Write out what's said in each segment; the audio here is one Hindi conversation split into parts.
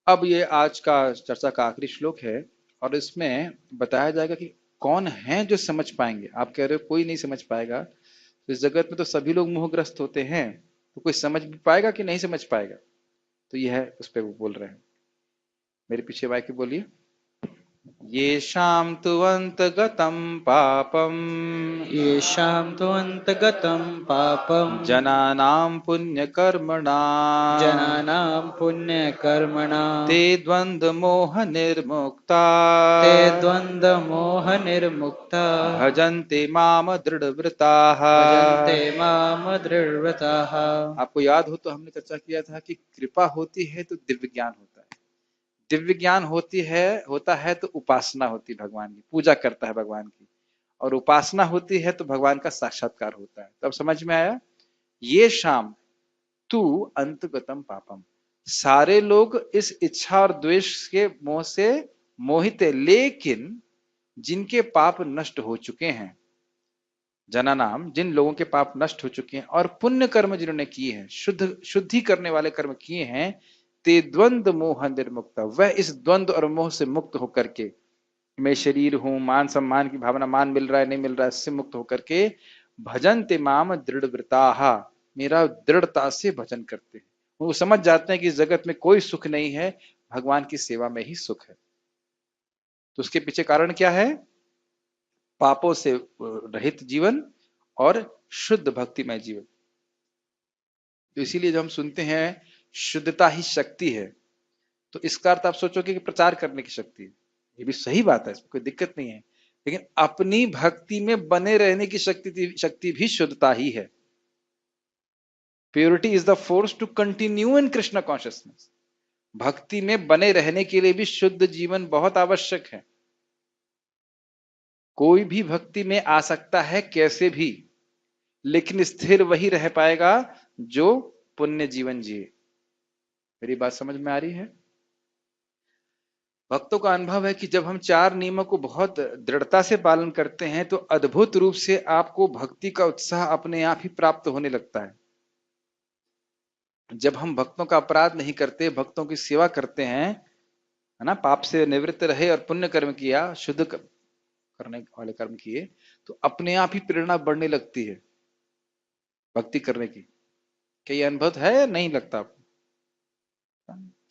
अब ये आज का चर्चा का आखिरी श्लोक है और इसमें बताया जाएगा कि कौन है जो समझ पाएंगे। आप कह रहे हो कोई नहीं समझ पाएगा, तो इस जगत में तो सभी लोग मोहग्रस्त होते हैं, तो कोई समझ भी पाएगा कि नहीं समझ पाएगा? तो यह है, उस पर वो बोल रहे हैं। मेरे पीछे वाक्य बोलिए। येषां तु अन्तगतं पापम् येषां तु अन्तगतं पापं जनानां पुण्यकर्मणाम् जनानां पुण्यकर्मणां ते द्वन्द्वमोहनिर्मुक्ता ते द्वन्द्वमोहनिर्मुक्ताः भजन्ते माम दृढ़व्रताः। भजन्ते मां दृढव्रताः। आपको याद हो तो हमने चर्चा किया था कि कृपा होती है तो दिव्य ज्ञान होता है, दिव्य ज्ञान होता है तो उपासना होती है, भगवान की पूजा करता है भगवान की, और उपासना होती है तो भगवान का साक्षात्कार होता है। तब समझ में आया। ये शाम तू अंतगतम पापम, सारे लोग इस इच्छा और द्वेष के मोह से मोहित है, लेकिन जिनके पाप नष्ट हो चुके हैं, जना नाम, जिन लोगों के पाप नष्ट हो चुके हैं और पुण्य कर्म जिन्होंने किए हैं, शुद्धि करने वाले कर्म किए हैं, ते द्वंद्व मोह निर्मुक्त, वह इस द्वंद्व और मोह से मुक्त होकर के, मैं शरीर हूं, मान सम्मान की भावना, मान मिल रहा है नहीं मिल रहा है, इससे मुक्त होकर के भजन ते माम दृढ़व्रता, मेरा दृढ़ता से भजन करते हैं। वो समझ जाते हैं कि इस जगत में कोई सुख नहीं है, भगवान की सेवा में ही सुख है। तो उसके पीछे कारण क्या है? पापों से रहित जीवन और शुद्ध भक्तिमय जीवन। तो इसीलिए जब हम सुनते हैं शुद्धता ही शक्ति है, तो इसका अर्थ आप सोचोगे कि प्रचार करने की शक्ति है। ये भी सही बात है, इसमें कोई दिक्कत नहीं है, लेकिन अपनी भक्ति में बने रहने की शक्ति भी शुद्धता ही है। Purity is the force to continue in Krishna consciousness. भक्ति में बने रहने के लिए भी शुद्ध जीवन बहुत आवश्यक है। कोई भी भक्ति में आ सकता है कैसे भी, लेकिन स्थिर वही रह पाएगा जो पुण्य जीवन जिए। मेरी बात समझ में आ रही है? भक्तों का अनुभव है कि जब हम चार नियमों को बहुत दृढ़ता से पालन करते हैं तो अद्भुत रूप से आपको भक्ति का उत्साह अपने आप ही प्राप्त होने लगता है। जब हम भक्तों का अपराध नहीं करते, भक्तों की सेवा करते हैं, है ना, पाप से निवृत्त रहे और पुण्य कर्म किया, करने वाले कर्म किए, तो अपने आप ही प्रेरणा बढ़ने लगती है भक्ति करने की। क्या ये अनुभव है या नहीं लगता आपको?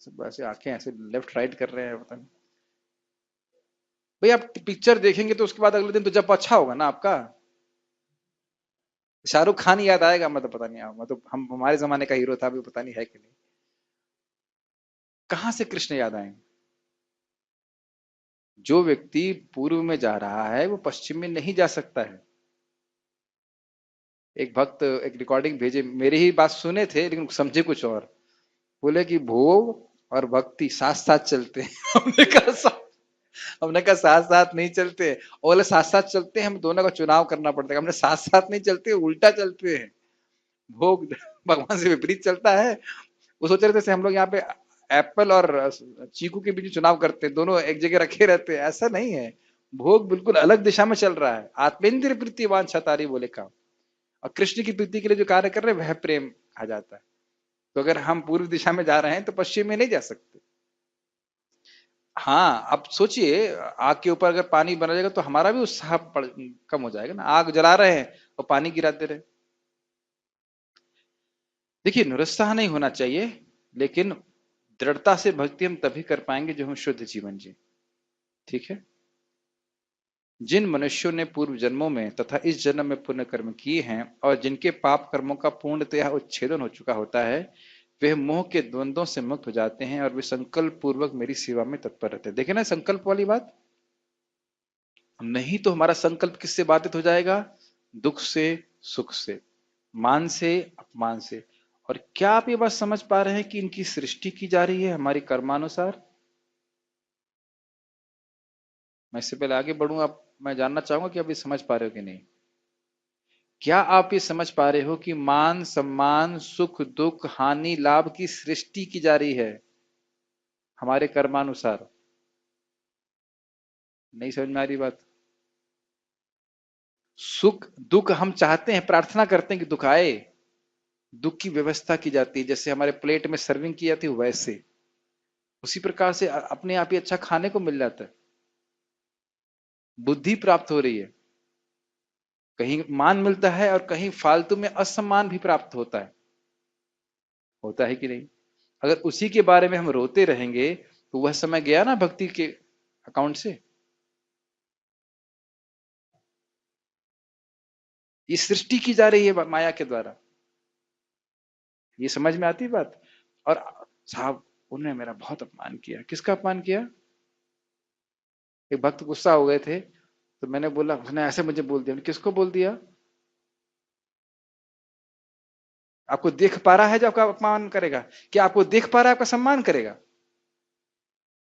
सब ऐसे आंखें ऐसे लेफ्ट राइट कर रहे हैं, पता नहीं। भाई आप पिक्चर देखेंगे तो उसके बाद अगले दिन तो जब अच्छा होगा ना आपका। शाहरुख खान याद आएगा, मतलब पता नहीं, मतलब हम हमारे जमाने का हीरो था, अभी पता नहीं है कि नहीं। कहां से कृष्ण याद आएंगे? जो व्यक्ति पूर्व में जा रहा है वो पश्चिम में नहीं जा सकता है। एक भक्त एक रिकॉर्डिंग भेजे, मेरी ही बात सुने थे लेकिन समझे कुछ और। बोले कि भोग और भक्ति साथ साथ चलते हैं। हमने कहा साथ साथ नहीं चलते। और बोले साथ साथ चलते हैं, हम दोनों का चुनाव करना पड़ता है। हमने साथ साथ नहीं चलते, उल्टा चलते हैं। भोग भगवान से विपरीत चलता है। वो सोच रहे थे जैसे हम लोग यहाँ पे एप्पल और चीकू के बीच चुनाव करते हैं, दोनों एक जगह रखे रहते हैं, ऐसा नहीं है। भोग बिल्कुल अलग दिशा में चल रहा है। आत्मेंद्र प्रीति वांछातारी बोले काम, और कृष्ण की प्रीति के लिए जो कार्य कर रहे हैं वह प्रेम कहा जाता है। तो अगर हम पूर्व दिशा में जा रहे हैं तो पश्चिम में नहीं जा सकते। हाँ, अब सोचिए, आग के ऊपर अगर पानी बना जाएगा तो हमारा भी उत्साह कम हो जाएगा ना। आग जला रहे हैं और पानी गिराते रहे। देखिए, निरुत्साह नहीं होना चाहिए, लेकिन दृढ़ता से भक्ति हम तभी कर पाएंगे जो हम शुद्ध जीवन जिए। ठीक है? जिन मनुष्यों ने पूर्व जन्मों में तथा इस जन्म में पुण्य कर्म किए हैं और जिनके पाप कर्मों का पूर्णतया उच्छेदन हो चुका होता है, वे मोह के द्वंद्वों से मुक्त हो जाते हैं और वे संकल्प पूर्वक मेरी सेवा में तत्पर रहते हैं। देखे ना संकल्प वाली बात। नहीं तो हमारा संकल्प किससे बाधित हो जाएगा? दुख से, सुख से, मान से, अपमान से। और क्या आप ये बात समझ पा रहे हैं कि इनकी सृष्टि की जा रही है हमारी कर्मानुसार? मैं इससे पहले आगे बढ़ूं, आप, मैं जानना चाहूंगा कि आप ये समझ पा रहे हो कि नहीं। क्या आप ये समझ पा रहे हो कि मान सम्मान, सुख दुख, हानि लाभ की सृष्टि की जा रही है हमारे कर्मानुसार? नहीं समझ में आ रही बात? सुख दुख हम चाहते हैं, प्रार्थना करते हैं कि दुख आए, दुख की व्यवस्था की जाती है, जैसे हमारे प्लेट में सर्विंग की जाती है वैसे। उसी प्रकार से अपने आप ही अच्छा खाने को मिल जाता है, बुद्धि प्राप्त हो रही है, कहीं मान मिलता है और कहीं फालतू में असम्मान भी प्राप्त होता है कि नहीं? अगर उसी के बारे में हम रोते रहेंगे तो वह समय गया ना भक्ति के अकाउंट से। ये सृष्टि की जा रही है माया के द्वारा, ये समझ में आती बात? और साहब उन्होंने मेरा बहुत अपमान किया। किसका अपमान किया? एक भक्त गुस्सा हो गए थे तो मैंने बोला, उसने ऐसे मुझे बोल दिया। किसको बोल दिया? आपको देख पा रहा है जो आपका अपमान करेगा? क्या आपको देख पा रहा है आपका सम्मान करेगा?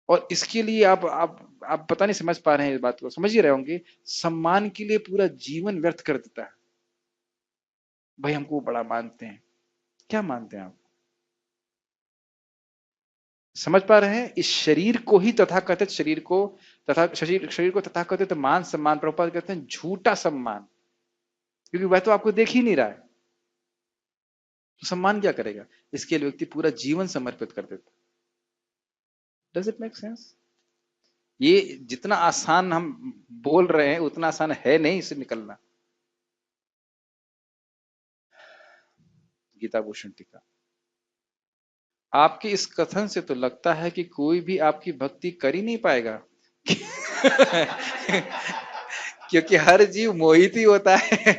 और इसके लिए आप पता नहीं समझ पा रहे हैं इस बात को, समझ ही रहे होंगे, सम्मान के लिए पूरा जीवन व्यर्थ कर देता है। भाई हमको बड़ा मानते हैं, क्या मानते हैं आप? समझ पा रहे हैं? इस शरीर को ही तथाकथित शरीर को शरीर को तथाकथित मान सम्मान, प्रभुपाद कहते हैं झूठा सम्मान, क्योंकि वह तो आपको देख ही नहीं रहा है, तो सम्मान क्या करेगा? इसके लिए व्यक्ति पूरा जीवन समर्पित कर देता। Does it make sense? ये जितना आसान हम बोल रहे हैं उतना आसान है नहीं इससे निकलना। गीता भूषण टीका। आपके इस कथन से तो लगता है कि कोई भी आपकी भक्ति कर ही नहीं पाएगा। क्योंकि हर जीव मोहित ही होता है।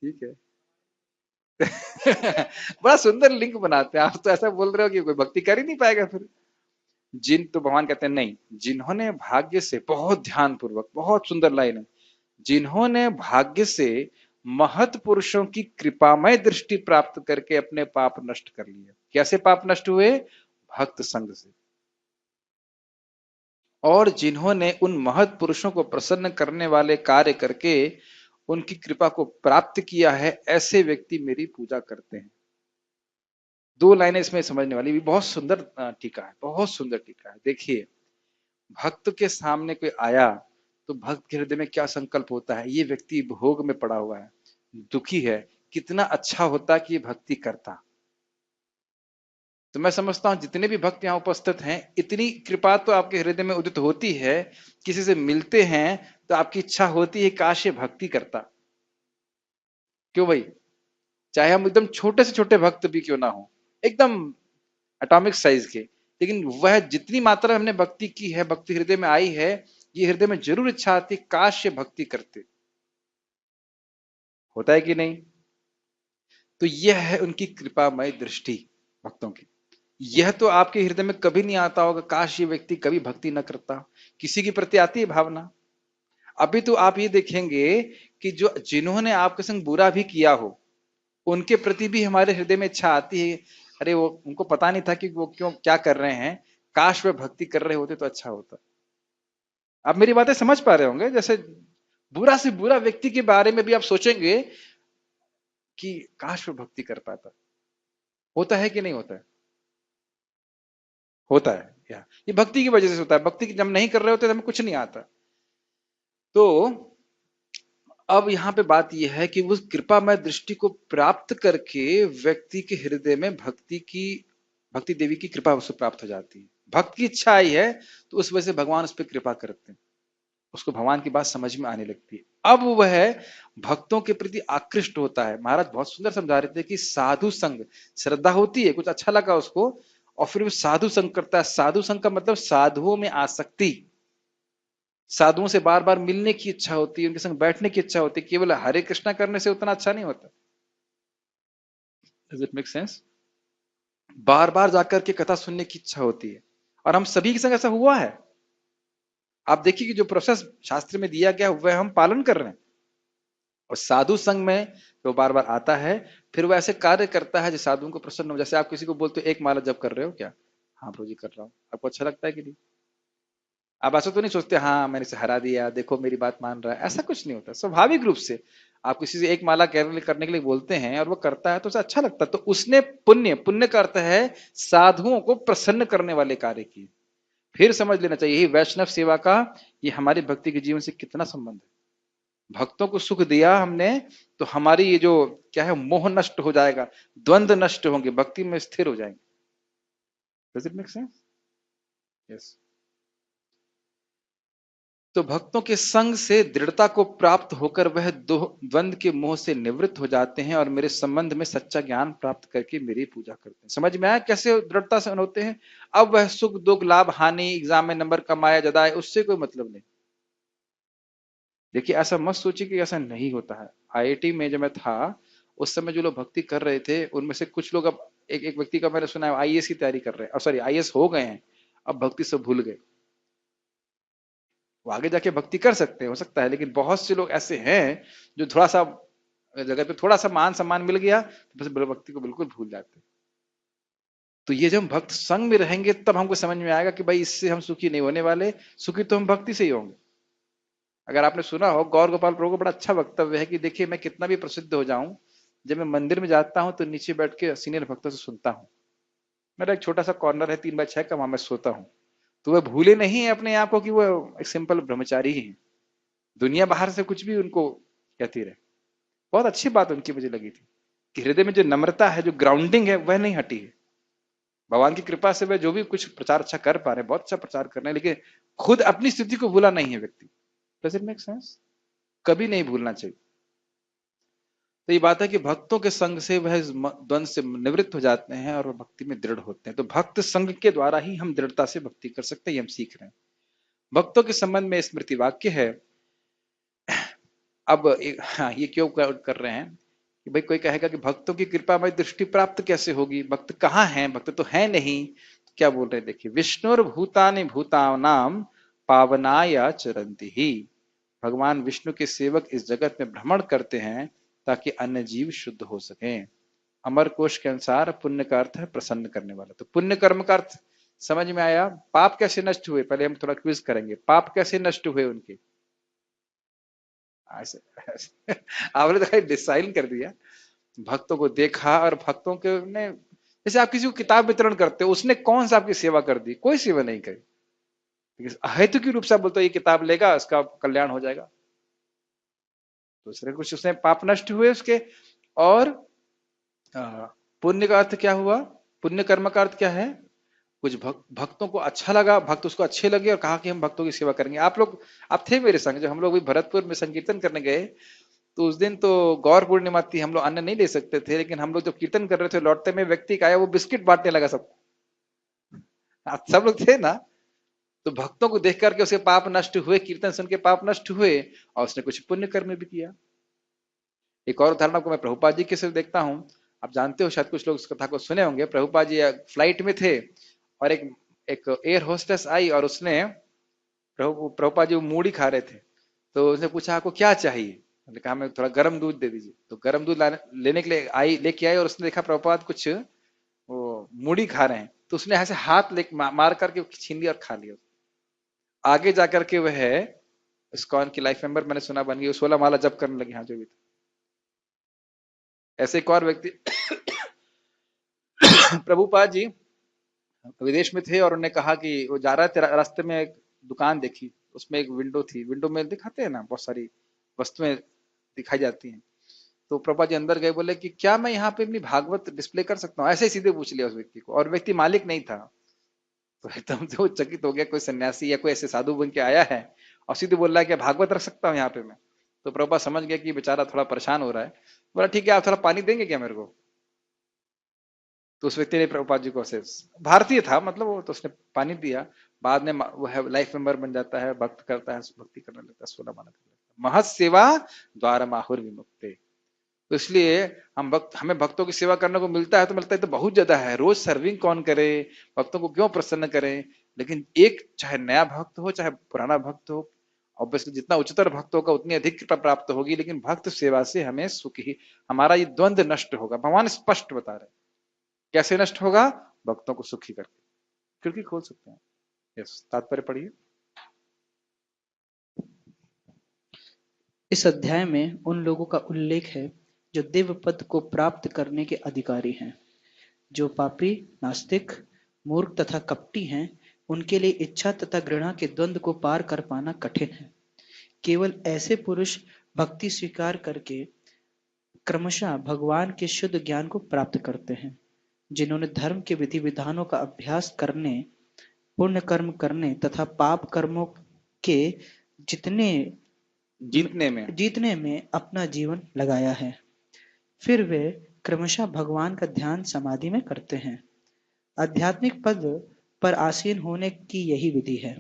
ठीक है। बड़ा सुंदर लिंक बनाते हैं आप, तो ऐसा बोल रहे हो कि कोई भक्ति कर ही नहीं पाएगा फिर। तो भगवान कहते हैं नहीं, जिन्होंने भाग्य से, बहुत ध्यान पूर्वक, बहुत सुंदर लाइन है, जिन्होंने भाग्य से महत पुरुषों की कृपामय दृष्टि प्राप्त करके अपने पाप नष्ट कर लिए। कैसे पाप नष्ट हुए? भक्त संग से। और जिन्होंने उन महत पुरुषों को प्रसन्न करने वाले कार्य करके उनकी कृपा को प्राप्त किया है, ऐसे व्यक्ति मेरी पूजा करते हैं। दो लाइनें इसमें समझने वाली भी, बहुत सुंदर टीका है, बहुत सुंदर टीका है। देखिए, भक्त के सामने कोई आया तो भक्त के हृदय में क्या संकल्प होता है? ये व्यक्ति भोग में पड़ा हुआ है, दुखी है, कितना अच्छा होता कि ये भक्ति करता। तो मैं समझता हूं जितने भी भक्त यहाँ उपस्थित हैं, इतनी कृपा तो आपके हृदय में उदित होती है, किसी से मिलते हैं तो आपकी इच्छा होती है काश ये भक्ति करता। क्यों भाई? चाहे हम एकदम छोटे से छोटे भक्त भी क्यों ना हो, एकदम एटॉमिक साइज के, लेकिन वह जितनी मात्रा में हमने भक्ति की है, भक्ति हृदय में आई है, ये हृदय में जरूर इच्छा आती काश ये भक्ति करते। होता है कि नहीं? तो यह है उनकी कृपामय दृष्टि भक्तों की। यह तो आपके हृदय में कभी नहीं आता होगा काश ये व्यक्ति कभी भक्ति न करता। किसी के प्रति आती है भावना? अभी तो आप ये देखेंगे कि जो जिन्होंने आपके संग बुरा भी किया हो, उनके प्रति भी हमारे हृदय में इच्छा आती है, अरे वो उनको पता नहीं था कि वो क्यों क्या कर रहे हैं, काश वे भक्ति कर रहे होते तो अच्छा होता। आप मेरी बातें समझ पा रहे होंगे? जैसे बुरा से बुरा व्यक्ति के बारे में भी आप सोचेंगे कि काश वो भक्ति कर पाता। होता है कि नहीं होता है? होता है या ये भक्ति की वजह से होता है। भक्ति जब नहीं कर रहे होते तो हमें कुछ नहीं आता। तो अब यहाँ पे बात यह है कि उस कृपामय दृष्टि को प्राप्त करके व्यक्ति के हृदय में भक्ति देवी की कृपा उससे प्राप्त हो जाती है। भक्त की इच्छा आई है तो उस वजह से भगवान उस पर कृपा करते हैं, उसको भगवान की बात समझ में आने लगती है। अब वह भक्तों के प्रति आकृष्ट होता है। महाराज बहुत सुंदर समझा रहे थे कि साधु संग, श्रद्धा होती है, कुछ अच्छा लगा उसको, और फिर वो साधु संग करता है। साधु संग का मतलब साधुओं में आसक्ति, साधुओं से बार बार मिलने की इच्छा होती है, उनके संग बैठने की इच्छा होती है। केवल हरे कृष्णा करने से उतना अच्छा नहीं होता। Does it make sense? बार बार जाकर के कथा सुनने की इच्छा होती है, और हम सभी के संग ऐसा हुआ है। आप देखिए कि जो प्रोसेस शास्त्र में दिया गया वह हम पालन कर रहे हैं। और साधु संग में वो बार बार आता है, फिर वो ऐसे कार्य करता है जो साधुओं को प्रसन्न हो। जैसे आप किसी को बोलते हो एक माला जप कर रहे हो क्या? हाँ प्रभु जी कर रहा हूँ। आपको अच्छा लगता है कि नहीं? आप ऐसा तो नहीं सोचते हाँ मैंने इसे हरा दिया, देखो मेरी बात मान रहा है, ऐसा कुछ नहीं होता। स्वाभाविक रूप से आप किसी से एक माला करने के लिए बोलते हैं और वो करता है तो उसे अच्छा लगता है, तो उसने पुण्य का अर्थ है साधुओं को प्रसन्न करने वाले कार्य की। फिर समझ लेना चाहिए वैष्णव सेवा का ये हमारी भक्ति के जीवन से कितना संबंध है। भक्तों को सुख दिया हमने तो हमारी ये जो क्या है मोह नष्ट हो जाएगा, द्वंद्व नष्ट होंगे, भक्ति में स्थिर हो जाएंगे। Does it make sense? Yes. तो भक्तों के संग से दृढ़ता को प्राप्त होकर वह द्वंद के मोह से निवृत्त हो जाते हैं और मेरे संबंध में सच्चा ज्ञान प्राप्त करके मेरी पूजा करते हैं। समझ में आया कैसे दृढ़ता से होते हैं? अब वह सुख दुख लाभ हानि एग्जाम में नंबर कमाया जदाए उससे कोई मतलब नहीं। देखिए ऐसा मत सोचिए कि ऐसा नहीं होता है। आईआईटी में जब मैं था उस समय जो लोग भक्ति कर रहे थे उनमें से कुछ लोग, अब एक व्यक्ति का मैंने सुना है आईएएस की तैयारी कर रहे हैं, सॉरी आईएएस हो गए हैं, अब भक्ति से भूल गए। वो आगे जाके भक्ति कर सकते हैं, हो सकता है, लेकिन बहुत से लोग ऐसे हैं जो थोड़ा सा जगह पे थोड़ा सा मान सम्मान मिल गया तो बस भक्ति को बिल्कुल भूल जाते हैं। तो ये जब हम भक्त संग में रहेंगे तब हमको समझ में आएगा कि भाई इससे हम सुखी नहीं होने वाले, सुखी तो हम भक्ति से ही होंगे। अगर आपने सुना हो गौर गोपाल प्रभु का बड़ा अच्छा वक्तव्य है कि देखिए मैं कितना भी प्रसिद्ध हो जाऊं, जब मैं मंदिर में जाता हूं तो नीचे बैठ के सीनियर भक्तों से सुनता हूं। मेरा एक छोटा सा कॉर्नर है 3x6 का, वहां मैं सोता हूं। तो वह भूले नहीं है अपने आप को कि वो एक सिंपल ब्रह्मचारी ही है, दुनिया बाहर से कुछ भी उनको कहती रहे। बहुत अच्छी बात उनकी मुझे लगी थी कि हृदय में जो नम्रता है, जो ग्राउंडिंग है, वह नहीं हटी है। भगवान की कृपा से वह जो भी कुछ प्रचार अच्छा कर पा रहे, बहुत अच्छा प्रचार कर रहे हैं, लेकिन खुद अपनी स्थिति को भूला नहीं है व्यक्ति। Does it make sense? कभी नहीं भूलना चाहिए। तो ये बात है कि भक्तों के संग से वह द्वंद से निवृत्त हो जाते हैं और वह भक्ति में दृढ़ होते हैं। तो भक्त संग के द्वारा ही हम दृढ़ता से भक्ति कर सकते हैं, ये हम सीख रहे हैं। भक्तों के संबंध में स्मृति वाक्य है। अब हाँ, ये क्यों कर रहे हैं कि भाई कोई कहेगा कि भक्तों की कृपा में दृष्टि प्राप्त कैसे होगी, भक्त कहाँ हैं, भक्त तो है नहीं। तो क्या बोल रहे हैं, देखिए, विष्णुर भूतानि भूतानाम पावनाय चरंति ही। भगवान विष्णु के सेवक इस जगत में भ्रमण करते हैं ताकि अन्य जीव शुद्ध हो सके। अमर कोश के अनुसार पुण्य का अर्थ है प्रसन्न करने वाला। तो पुण्य कर्म का अर्थ समझ में आया? पाप कैसे नष्ट हुए, पहले हम थोड़ा क्विज करेंगे। पाप कैसे नष्ट हुए उनके? ऐसे आपने तो डिसाइड कर दिया। भक्तों को देखा और भक्तों के ने, जैसे आप किसी को किताब वितरण करते हो, उसने कौन सा आपकी सेवा कर दी? कोई सेवा नहीं करी। हेतु की रूप से आप बोलते हो ये किताब लेगा उसका कल्याण हो जाएगा। दूसरे कुछ उसने पाप नष्ट हुए उसके। और पुण्य का अर्थ क्या हुआ? पुण्य कर्म का अर्थ क्या है? कुछ भक्तों को अच्छा लगा, भक्त उसको अच्छे लगे और कहा कि हम भक्तों की सेवा करेंगे। आप थे मेरे संग, जब हम लोग भी भरतपुर में संकीर्तन करने गए तो उस दिन तो गौर पूर्णिमा थी, हम लोग अन्न नहीं ले सकते थे, लेकिन हम लोग जब कीर्तन कर रहे थे लौटते में व्यक्ति का आया, वो बिस्किट बांटने लगा सबको। आप सब लोग थे ना? तो भक्तों को देख करके उसके पाप नष्ट हुए, कीर्तन सुन के पाप नष्ट हुए और उसने कुछ पुण्य कर्म भी किया। एक और उदाहरण आपको मैं प्रभुपाद जी के सिर्फ देखता हूँ। आप जानते हो, शायद कुछ लोग इस कथा को सुने होंगे। प्रभुपाद जी फ्लाइट में थे और एक एक एयर होस्टेस आई और उसने प्रभुपाद जी मूढ़ी खा रहे थे, तो उसने पूछा आपको क्या चाहिए? मैंने कहा हमें थोड़ा गर्म दूध दे दीजिए। तो गर्म दूध लेने के लिए लेके आई और उसने देखा प्रभुपाद कुछ वो मूढ़ी खा रहे हैं, तो उसने ऐसे हाथ मार करके छीन लिया और खा लिया। आगे जाकर के वह इस्कॉन की लाइफ मेंबर, मैंने सुना, बन गई, 16 माला जप करने लगी। हाँ, जो भी था। ऐसे एक और व्यक्ति प्रभुपाद जी विदेश में थे और उन्होंने कहा कि वो जा रहा था, रास्ते में एक दुकान देखी, उसमें एक विंडो थी। विंडो में दिखाते हैं ना, बहुत सारी वस्तुएं दिखाई जाती हैं। तो प्रभुपाद जी अंदर गए, बोले कि क्या मैं यहाँ पे अपनी भागवत डिस्प्ले कर सकता हूँ? ऐसे ही सीधे पूछ लिया उस व्यक्ति को, और व्यक्ति मालिक नहीं था। तो एकदम से वो चकित हो गया, कोई सन्यासी या कोई ऐसे साधु बन के आया है और सीधे बोल रहा है कि भागवत रख सकता हूँ यहाँ पे मैं। तो प्रभुपाद समझ गया कि बेचारा थोड़ा परेशान हो रहा है। बोला ठीक है, आप थोड़ा पानी देंगे क्या मेरे को? तो उस व्यक्ति ने प्रभुपाद जी को ऐसे, भारतीय था मतलब वो, तो उसने पानी दिया। बाद में वो है लाइफ मेंबर बन जाता है, भक्त करता है, भक्ति करने लगता है, 16 माला करने लगता है। महत् सेवा द्वार माहुर विमुक्ते। तो इसलिए हमें भक्तों की सेवा करने को मिलता है तो मिलता है तो बहुत ज्यादा है। रोज सर्विंग कौन करे, भक्तों को क्यों प्रसन्न करें? लेकिन एक चाहे नया भक्त हो चाहे पुराना भक्त हो, ऑब्वियसली जितना उच्चतर भक्त होगा उतनी अधिक कृपा प्राप्त होगी, लेकिन भक्त सेवा से हमें सुख ही, हमारा ये द्वंद नष्ट होगा। भगवान स्पष्ट बता रहे। कैसे नष्ट होगा? भक्तों को सुखी करके। खिड़की खोल सकते हैं। यस, तात्पर्य पढ़िए। इस अध्याय में उन लोगों का उल्लेख है जो दिव्य पद को प्राप्त करने के अधिकारी हैं। जो पापी, नास्तिक, मूर्ख तथा कपटी हैं, उनके लिए इच्छा तथा घृणा के द्वंद को पार कर पाना कठिन है। केवल ऐसे पुरुष भक्ति स्वीकार करके क्रमशः भगवान के शुद्ध ज्ञान को प्राप्त करते हैं। जिन्होंने धर्म के विधि विधानों का अभ्यास करने, पुण्य कर्म करने तथा पाप कर्मों के जितने जीतने में अपना जीवन लगाया है। फिर वे क्रमशः भगवान का ध्यान समाधि में करते हैं। आध्यात्मिक पद पर आसीन होने की यही विधि है।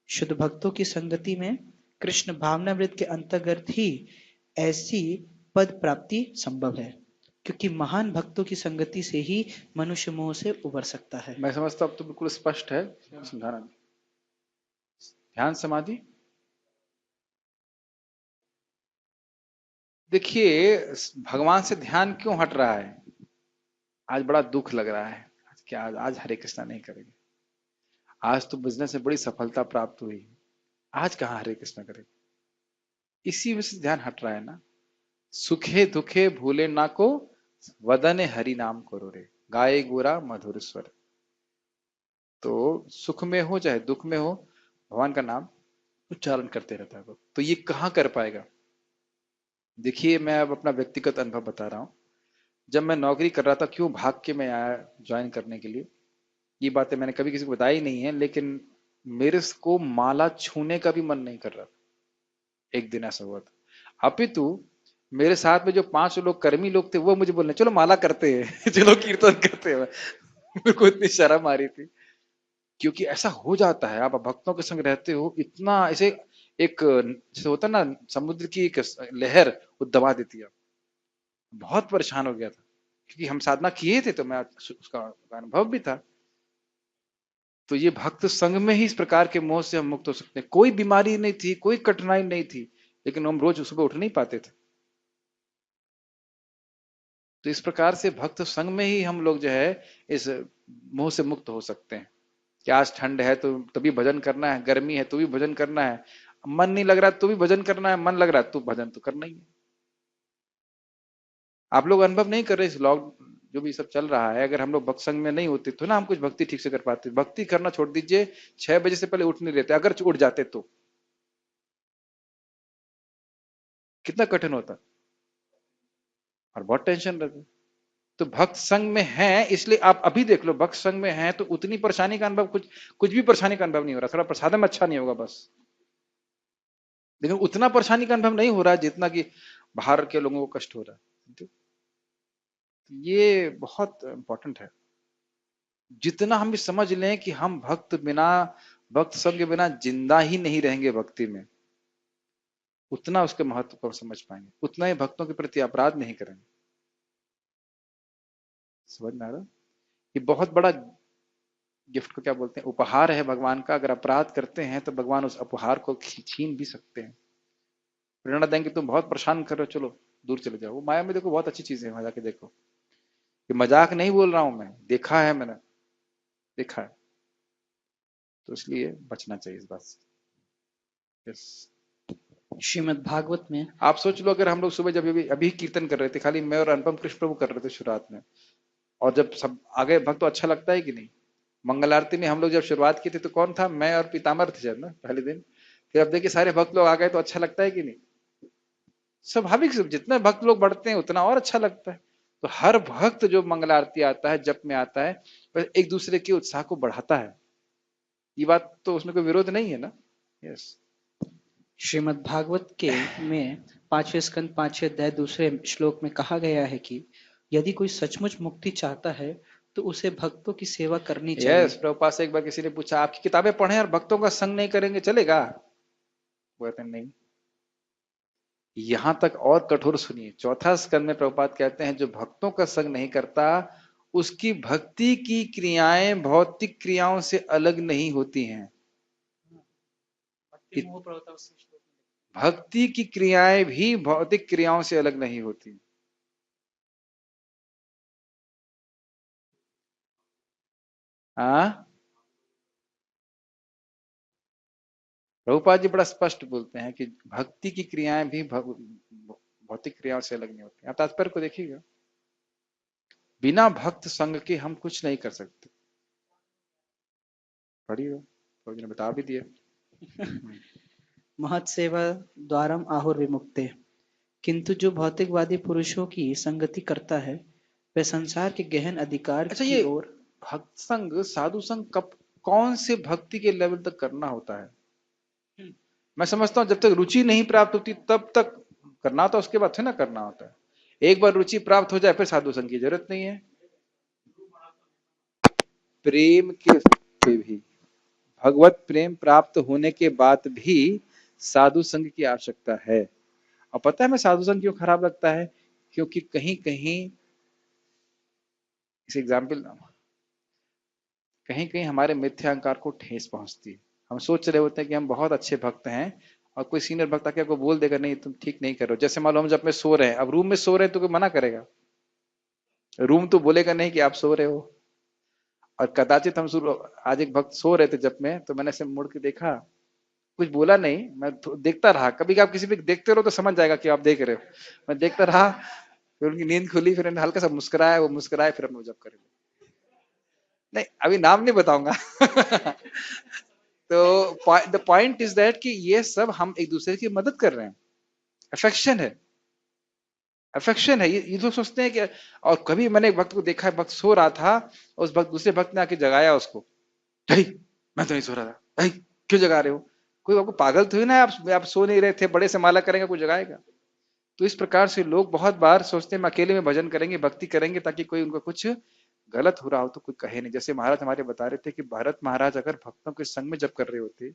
शुद्ध भक्तों की संगति में कृष्ण भावनामृत के अंतर्गत ही ऐसी पद प्राप्ति संभव है, क्योंकि महान भक्तों की संगति से ही मनुष्य मोह से उबर सकता है। मैं समझता हूं अब तो बिल्कुल स्पष्ट है, समझाना। ध्यान समाधि, देखिए भगवान से ध्यान क्यों हट रहा है? आज बड़ा दुख लग रहा है, क्या आज हरे कृष्णा नहीं करेंगे? आज तो बिजनेस में बड़ी सफलता प्राप्त हुई, आज कहाँ हरे कृष्णा करेंगे? इसी वजह से ध्यान हट रहा है ना। सुखे दुखे भूले ना को, वदने हरि नाम करो रे, गाये गोरा मधुर स्वर। तो सुख में हो चाहे दुख में हो, भगवान का नाम उच्चारण करते रहता है वो। तो ये कहाँ कर पाएगा? देखिए मैं अब अपना व्यक्तिगत अनुभव बता रहा हूं। जब मैं नौकरी कर रहा था, क्यों भाग के मैं आया ज्वाइन करने के लिए, ये बातें मैंने कभी किसी को बताई नहीं है, लेकिन मेरे को माला छूने का भी मन नहीं कर रहा। एक दिन ऐसा हुआ था, अपितु मेरे साथ में जो 5 लोग कर्मी लोग थे, वो मुझे बोलने चलो माला करते हैं चलो कीर्तन करते हैं। मेरे को इतनी शर्म आ रही थी, क्योंकि ऐसा हो जाता है, आप भक्तों के संग रहते हो, इतना ऐसे एक जैसे होता है ना समुद्र की एक लहर, वो दबा देती है। बहुत परेशान हो गया था, क्योंकि हम साधना किए थे, तो मैं उसका अनुभव भी था। तो ये भक्त संग में ही इस प्रकार के मोह से हम मुक्त हो सकते हैं। कोई बीमारी नहीं थी, कोई कठिनाई नहीं थी, लेकिन हम रोज सुबह उठ नहीं पाते थे। तो इस प्रकार से भक्त संग में ही हम लोग जो है इस मोह से मुक्त हो सकते हैं कि आज ठंड है तो तभी भजन करना है, गर्मी है तो भी भजन करना है, मन नहीं लग रहा तो भी भजन करना है, मन लग रहा तो भजन तो करना ही है। आप लोग अनुभव नहीं कर रहे इस लॉक जो भी सब चल रहा है, अगर हम लोग भक्त संग में नहीं होते तो ना हम कुछ भक्ति ठीक से कर पाते। भक्ति करना छोड़ दीजिए, 6 बजे से पहले उठ नहीं रहते, अगर उठ जाते तो कितना कठिन होता और बहुत टेंशन रहती। तो भक्त संग में है, इसलिए आप अभी देख लो, भक्त संग में है तो उतनी परेशानी का अनुभव, कुछ कुछ भी परेशानी का अनुभव नहीं हो रहा। थोड़ा प्रसादम अच्छा नहीं होगा बस, लेकिन उतना परेशानी का अनुभव नहीं हो रहा है जितना कि बाहर के लोगों को कष्ट हो रहा है। ये बहुत इंपॉर्टेंट है। जितना हम भी समझ लें कि हम भक्त संग के बिना जिंदा ही नहीं रहेंगे भक्ति में, उतना उसके महत्व को समझ पाएंगे, उतना ही भक्तों के प्रति अपराध नहीं करेंगे। समझ में आ रहा? ये बहुत बड़ा गिफ्ट को क्या बोलते हैं, उपहार है भगवान का। अगर अपराध करते हैं तो भगवान उस उपहार को छीन भी सकते हैं। प्रेरणा देंगे तुम बहुत परेशान कर रहे हो, चलो दूर चले जाओ। वो माया में देखो बहुत अच्छी चीज है, वहां जाके देखो। ये मजाक नहीं बोल रहा हूं मैं, देखा है मैंने, देखा है। तो इसलिए बचना चाहिए इस बात से। यस। श्रीमद् भागवत में आप सोच लो, अगर हम लोग सुबह जब अभी कीर्तन कर रहे थे, खाली मैं और अनुपम कृष्ण प्रभु कर रहे थे शुरुआत में, और जब सब आ गए भक्त तो अच्छा लगता है कि नहीं? मंगल आरती में हम लोग जब शुरुआत की थी तो कौन था? मैं और पीताम्बर थे शायद ना पहले दिन। फिर अब देखिए सारे भक्त लोग आ गए तो अच्छा लगता है कि नहीं? स्वाभाविक से जितने भक्त लोग बढ़ते हैं उतना और अच्छा लगता है। तो हर भक्त जो मंगल आरती आता है, जप में आता है, वह एक दूसरे के उत्साह को बढ़ाता है। ये बात तो उसमें कोई विरोध नहीं है ना। यस। श्रीमद् भागवत के में 5वें स्कंद 5वें अध्याय 2 श्लोक में कहा गया है कि यदि कोई सचमुच मुक्ति चाहता है तो उसे भक्तों की सेवा करनी चाहिए। यस, प्रभुपाद से एक बार किसी ने पूछा आपकी किताबें पढ़े और भक्तों का संग नहीं करेंगे चलेगा? वो कहते हैं नहीं। यहां तक और कठोर सुनिए, चौथा स्कंद में प्रभुपाद कहते हैं जो भक्तों का संग नहीं करता उसकी भक्ति की क्रियाएं भौतिक क्रियाओं से अलग नहीं होती हैं। भक्ति की क्रियाएं भी भौतिक क्रियाओं से अलग नहीं होती। हाँ, प्रभुपाद जी बड़ा स्पष्ट बोलते हैं कि भक्ति की क्रियाएं भी भौतिक क्रियाओं से अलग नहीं होती। आप तात्पर्य को देखिएगा, बिना भक्त संग के हम कुछ नहीं कर सकते। पढ़िए, प्रभु ने बता भी दिया। महत सेवा द्वारम आहुर विमुक्ते। किंतु जो भौतिकवादी पुरुषों की संगति करता है वह संसार के गहन अधिकार अच्छा, की ये ओर। भक्त संग, साधु संग कब, कौन से भक्ति के लेवल तक करना होता है? मैं समझता हूं जब तक रुचि नहीं प्राप्त होती तब तक करना होता है, उसके बाद से ना करना होता है। एक बार रुचि प्राप्त हो जाए फिर साधु संग की जरूरत नहीं है। प्रेम के पे भी, भगवत प्रेम प्राप्त होने के बाद भी साधु संग की आवश्यकता है। और पता है मैं साधु संग क्यों खराब लगता है? क्योंकि कहीं कहीं, इस एग्जाम्पल, कहीं कहीं हमारे मिथ्या अहंकार को ठेस पहुंचती है। हम सोच रहे होते हैं कि हम बहुत अच्छे भक्त हैं, और कोई सीनियर भक्त आके आपको बोल देगा नहीं तुम ठीक नहीं कर रहे हो। जैसे मान लो हम जब में सो रहे हैं, अब रूम में सो रहे हैं तो कोई मना करेगा? रूम तो बोलेगा नहीं कि आप सो रहे हो। और कदाचित हम शुरू, आज एक भक्त सो रहे थे जब में, तो मैंने ऐसे मुड़ के देखा, कुछ बोला नहीं, मैं देखता रहा। कभी आप किसी भी देखते रहो तो समझ जाएगा कि आप देख रहे हो। मैं देखता रहा, फिर उनकी नींद खुली, फिर उन्होंने हल्का सा मुस्कुराया, वो मुस्कुराए, फिर हमने जब करे। नहीं, अभी नाम नहीं बताऊंगा। तो द पॉइंट इज दैट कि ये सब हम एक दूसरे की मदद कर रहे हैं। अफेक्शन है, अफेक्शन है। ये लोग सोचते हैं कि, और कभी मैंने एक भक्त को देखा है, भक्त सो रहा था, उस भक्त, दूसरे भक्त ने आके जगाया उसको। नहीं, मैं तो नहीं सो रहा था। नहीं, क्यों जगा रहे हो? कोई आपको पागल तो ही ना, आप सो नहीं रहे थे, बड़े से माला करेंगे, कोई जगाएगा? तो इस प्रकार से लोग बहुत बार सोचते हैं हम अकेले में भजन करेंगे, भक्ति करेंगे, ताकि कोई उनको कुछ गलत हो रहा हो तो कोई कहे नहीं। जैसे महाराज हमारे बता रहे थे कि भरत महाराज अगर भक्तों के संग में जब कर रहे होते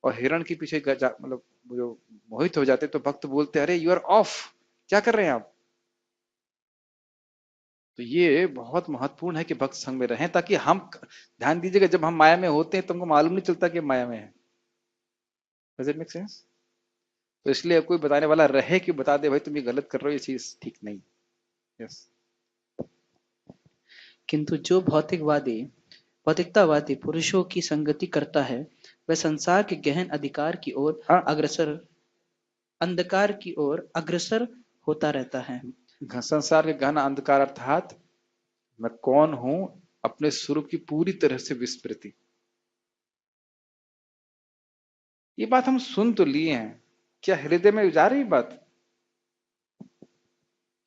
और हिरण के पीछे मतलब जो मोहित हो जाते, तो भक्त बोलते अरे यू आर ऑफ, क्या कर रहे हैं आप? तो ये बहुत महत्वपूर्ण है कि भक्त संग में रहें, ताकि हम, ध्यान दीजिएगा, जब हम माया में होते हैं तो हमको मालूम नहीं चलता कि माया में है। Does it make sense? तो इसलिए कोई बताने वाला रहे कि बता दे भाई तुम ये गलत कर रहे हो, ये चीज ठीक नहीं। यस। किंतु जो भौतिकतावादी पुरुषों की संगति करता है, वह संसार के गहन अधिकार की ओर हाँ, अग्रसर अंधकार की ओर अग्रसर होता रहता है। संसार के गहन अंधकार अर्थात मैं कौन हूं, अपने स्वरूप की पूरी तरह से विस्मृति। ये बात हम सुन तो लिए हैं, क्या हृदय में जा रही बात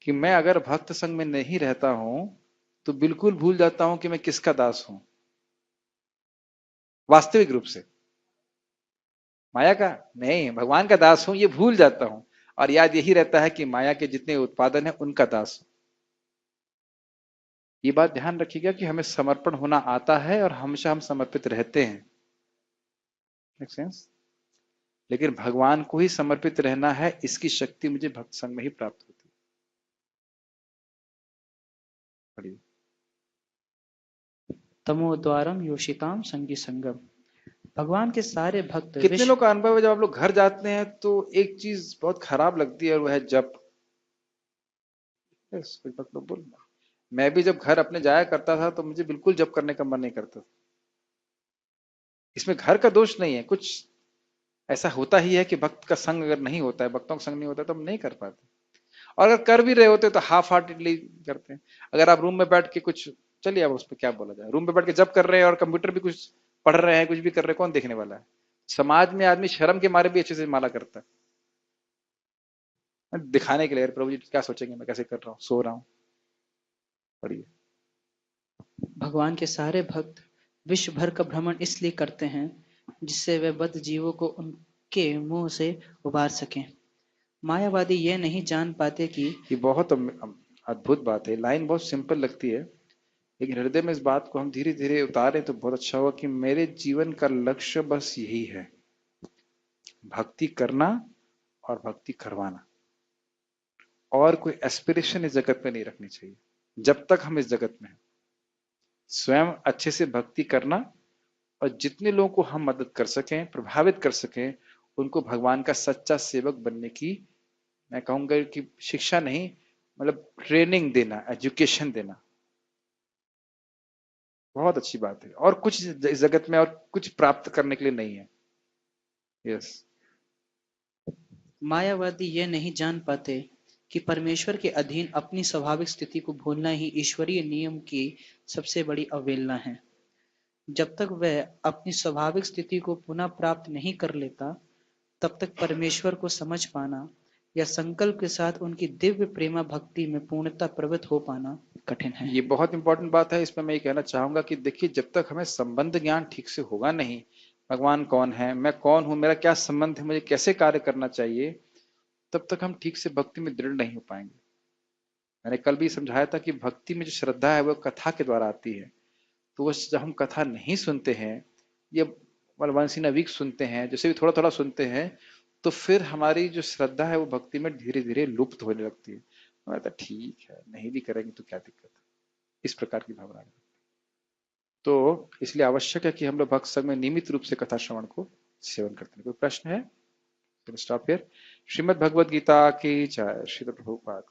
कि मैं अगर भक्त संग में नहीं रहता हूं तो बिल्कुल भूल जाता हूं कि मैं किसका दास हूं, वास्तविक रूप से। माया का नहीं, भगवान का दास हूं ये भूल जाता हूं, और याद यही रहता है कि माया के जितने उत्पादन है उनका दास हूं। ये बात ध्यान रखिएगा कि हमें समर्पण होना आता है और हमेशा हम समर्पित रहते हैं। Make sense? लेकिन भगवान को ही समर्पित रहना है, इसकी शक्ति मुझे भक्त संग में ही प्राप्त होती है। पढ़िए। तमोद्वारम योषिताम संगी संगम। भगवान के सारे भक्त कितने विश्व। लोग का अनुभव है, जब आप लोग घर जाते हैं तो एक चीज बहुत खराब लगती है, और वह है जप। कुछ भक्त लोग बोल, मैं भी जब घर अपने जाया करता था तो मुझे बिल्कुल जप करने का मन नहीं करता। इसमें घर का दोष नहीं है, कुछ ऐसा होता ही है कि भक्त का संग अगर नहीं होता है, भक्तों का संग नहीं होता है, तो हम नहीं कर पाते। और अगर कर भी रहे होते तो हाफ हार्टेडली करते हैं। अगर आप रूम में बैठ के कुछ, चलिए अब उस पर क्या बोला जाए, रूम में बैठ के जब कर रहे हैं और कंप्यूटर भी कुछ पढ़ रहे हैं, कुछ भी कर रहे हैं, कौन देखने वाला है? समाज में आदमी शर्म के मारे भी अच्छे से माला करता है, दिखाने के लिए, प्रभु जी क्या सोचेंगे मैं कैसे कर रहा हूँ, सो रहा हूँ। पढ़िए। भगवान के सारे भक्त विश्व भर का भ्रमण इसलिए करते हैं जिससे वे बद्ध जीवों को उनके मुंह से उबार सकें। मायावादी यह नहीं जान पाते कि ये बहुत अद्भुत बात है, लाइन बहुत सिंपल लगती है, लेकिन हृदय में इस बात को हम धीरे धीरे उतारें तो बहुत अच्छा होगा कि मेरे जीवन का लक्ष्य बस यही है, भक्ति करना और भक्ति करवाना। और कोई एस्पिरेशन इस जगत में नहीं रखनी चाहिए जब तक हम इस जगत में हैं। स्वयं अच्छे से भक्ति करना, और जितने लोगों को हम मदद कर सकें, प्रभावित कर सकें, उनको भगवान का सच्चा सेवक बनने की, मैं कहूंगा कि शिक्षा नहीं, मतलब ट्रेनिंग देना, एजुकेशन देना, बहुत अच्छी बात है। और कुछ इस जगत में और कुछ प्राप्त करने के लिए नहीं है। यस। मायावादी यह नहीं जान पाते कि परमेश्वर के अधीन अपनी स्वाभाविक स्थिति को भूलना ही ईश्वरीय नियम की सबसे बड़ी अवहेलना है। जब तक वह अपनी स्वाभाविक स्थिति को पुनः प्राप्त नहीं कर लेता, तब तक परमेश्वर को समझ पाना या संकल्प के साथ उनकी दिव्य प्रेमा भक्ति में पूर्णता प्रवृत्त हो पाना कठिन है। ये बहुत इंपॉर्टेंट बात है। इसमें मैं ये कहना चाहूंगा कि देखिए, जब तक हमें संबंध ज्ञान ठीक से होगा नहीं, भगवान कौन है, मैं कौन हूं, मेरा क्या संबंध है, मुझे कैसे कार्य करना चाहिए, तब तक हम ठीक से भक्ति में दृढ़ नहीं हो पाएंगे। मैंने कल भी समझाया था कि भक्ति में जो श्रद्धा है वो कथा के द्वारा आती है। तो वो जब हम कथा नहीं सुनते हैं या वंस इन अ वीक सुनते हैं, जैसे भी थोड़ा थोड़ा सुनते हैं, तो फिर हमारी जो श्रद्धा है वो भक्ति में धीरे धीरे लुप्त होने लगती है। हमें लगता है ठीक है, नहीं भी करेंगे तो क्या दिक्कत है, इस प्रकार की भावना है। तो इसलिए आवश्यक है कि हम लोग भक्त संघ में नियमित रूप से कथा श्रवण को सेवन करते हैं। कोई प्रश्न है? Stop here. श्रीमद् भगवद गीता की जय। श्रील प्रभुपाद।